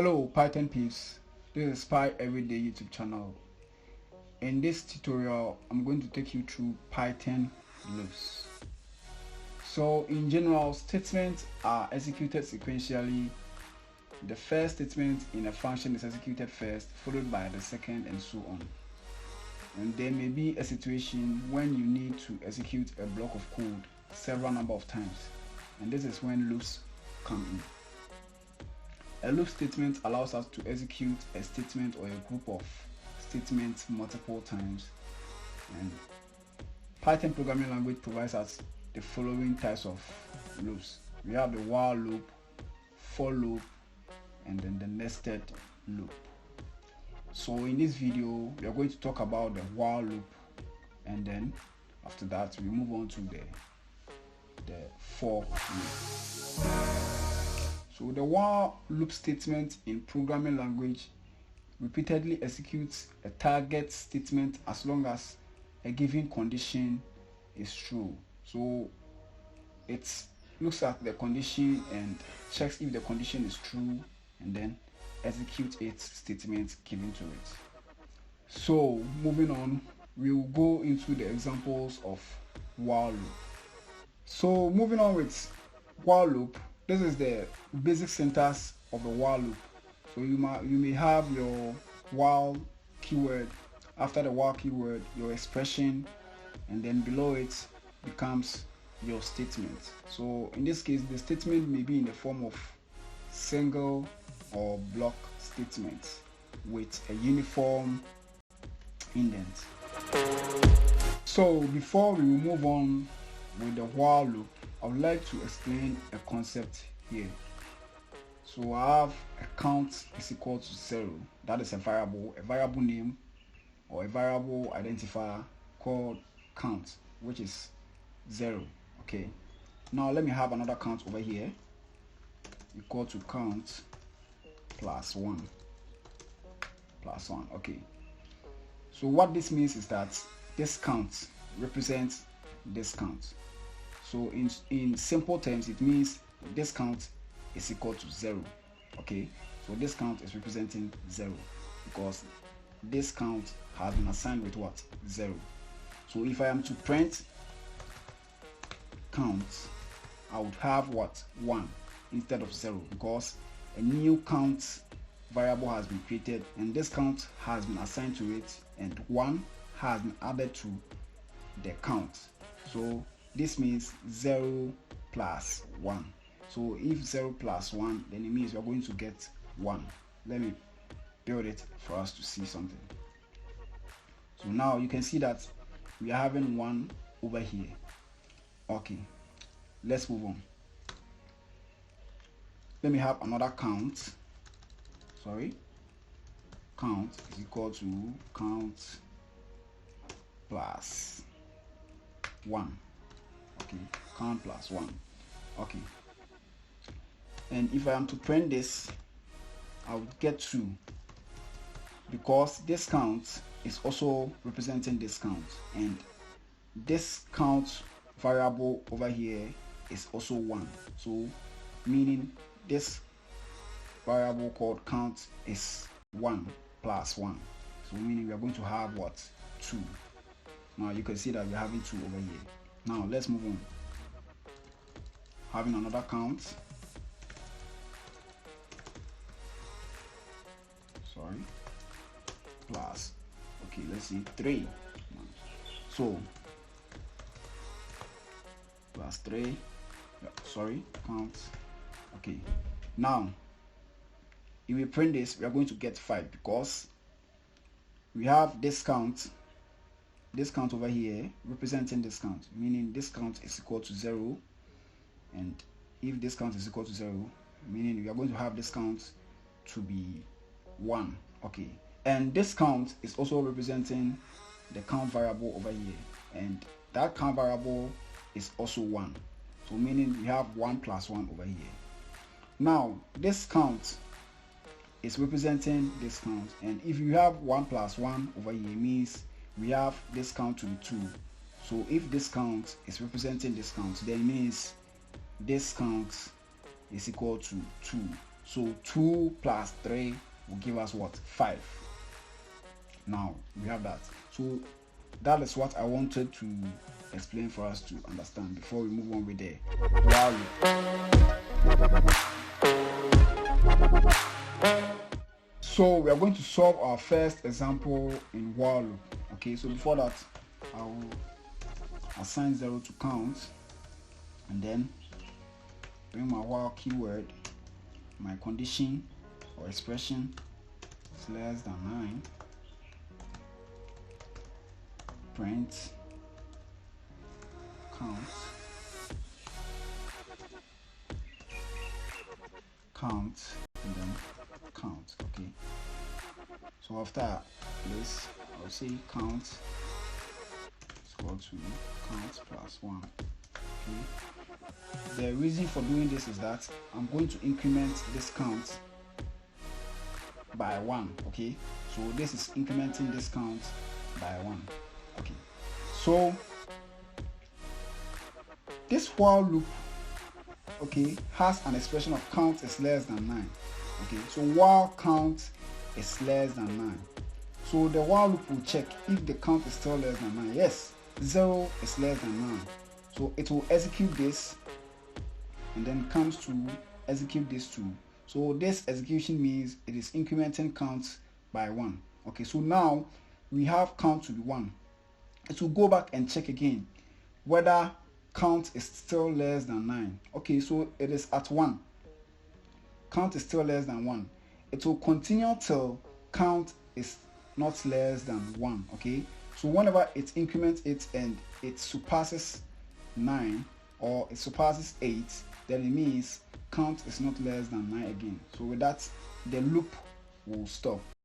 Hello Python peeps, this is Pi Everyday YouTube channel. In this tutorial, I'm going to take you through Python loops. So in general, statements are executed sequentially. The first statement in a function is executed first, followed by the second, and so on. And there may be a situation when you need to execute a block of code several number of times, and this is when loops come in. A loop statement allows us to execute a statement or a group of statements multiple times, and Python programming language provides us the following types of loops. We have the while loop, for loop, and then the nested loop. So in this video, we are going to talk about the while loop, and then after that we move on to the for loop. So the while loop statement in programming language repeatedly executes a target statement as long as a given condition is true. So it looks at the condition and checks if the condition is true, and then execute its statement given to it. So moving on, we will go into the examples of while loop. So moving on with while loop, this is the basic syntax of the while loop. So you may have your while keyword, after the while keyword your expression, and then below it becomes your statement. So in this case, the statement may be in the form of single or block statements with a uniform indent. So before we move on with the while loop, I would like to explain a concept here. So I have a count is equal to 0. That is a variable name or a variable identifier called count, which is 0. Okay. Now let me have another count over here equal to count plus 1. Okay. So what this means is that this count represents this count. So in simple terms, it means this count is equal to 0. Okay, so this count is representing 0 because this count has been assigned with what? 0. So if I am to print count, I would have what? 1 instead of 0, because a new count variable has been created and this count has been assigned to it, and 1 has been added to the count. So this means 0 plus 1. So if 0 plus 1, then it means we are going to get 1. Let me build it for us to see something. So now you can see that we are having 1 over here. Okay, let's move on. Let me have another count. Count is equal to count plus 1. Okay, count plus 1. Okay, and if I am to print this, I would get 2, because this count is also representing this count, and this count variable over here is also 1. So meaning this variable called count is 1 plus 1. So meaning we are going to have what? 2. Now you can see that we're having 2 over here. Now let's move on. Having another count. Plus, okay, let's see, 3. So plus 3. Count. Okay, now if we print this, we are going to get 5 because we have this count over here representing this count, meaning this count is equal to 0, and if this count is equal to 0, meaning we are going to have this count to be 1. Okay, and this count is also representing the count variable over here, and that count variable is also 1. So meaning we have 1 plus 1 over here. Now this count is representing this count, and if you have 1 plus 1 over here, means we have this count to be 2. So if this count is representing this count, then it means this count is equal to 2. So 2 plus 3 will give us what? 5. Now we have that. So that is what I wanted to explain for us to understand before we move on with the while loop. So we are going to solve our first example in while loop. Okay, so before that I will assign 0 to count and then bring my while keyword. My condition or expression is less than 9. Print count and then count. Okay, so after this I'll say count is equal to count plus 1. Okay, the reason for doing this is that I'm going to increment this count by 1. Okay, so this is incrementing this count by 1. Okay, so this while loop, okay, has an expression of count is less than 9. Okay, so while count is less than 9, so the while loop will check if the count is still less than 9. Yes, 0 is less than 9, so it will execute this and then comes to execute this too. So this execution means it is incrementing count by 1. Okay, so now we have count to be 1. It will go back and check again whether count is still less than 9. Okay, so it is at 1. Count is still less than 1. It will continue till count is not less than 1. Okay, so whenever it increments it and it surpasses 9 or it surpasses 8, then it means count is not less than 9 again. So with that, the loop will stop.